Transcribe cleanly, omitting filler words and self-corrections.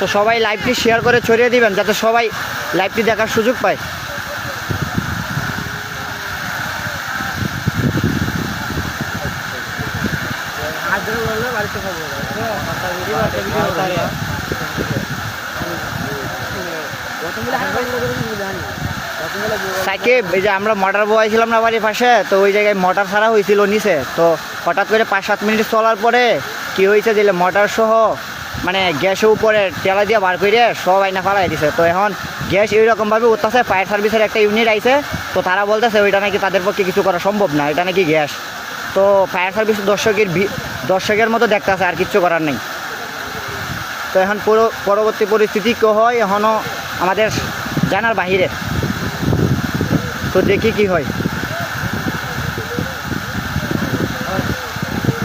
তো সবাই লাইভটি শেয়ার করে ছড়িয়ে দিবেন যাতে সবাই লাইভটি দেখার সুযোগ পায়। সাকিব, এই যে আমরা মোটর বয়াইছিলাম না বাড়ির পাশে, তো ওই জায়গায় মোটর ছাড়া হয়েছিল নিচে, তো হঠাৎ করে 5-7 মিনিট চলার পরে কি হয়েছে যে মোটর সহ মানে গ্যাসের উপরে টেলা দিয়ে বার করে সব আইনা ফালাই দিছে। তো এখন গ্যাস এইরকমভাবে উঠতেছে, ফায়ার সার্ভিসের একটা ইউনিট আইছে, তো তারা বলতেছে ওইটা নাকি তাদের পক্ষে কিছু করা সম্ভব না, এটা নাকি গ্যাস। তো ফায়ার সার্ভিস দর্শকের মতো দেখতেছে, আর কিচ্ছু করার নেই। তো এখন পরবর্তী পরিস্থিতি কী হয় এখনও আমাদের জানার বাহিরে, তো দেখি কি হয়।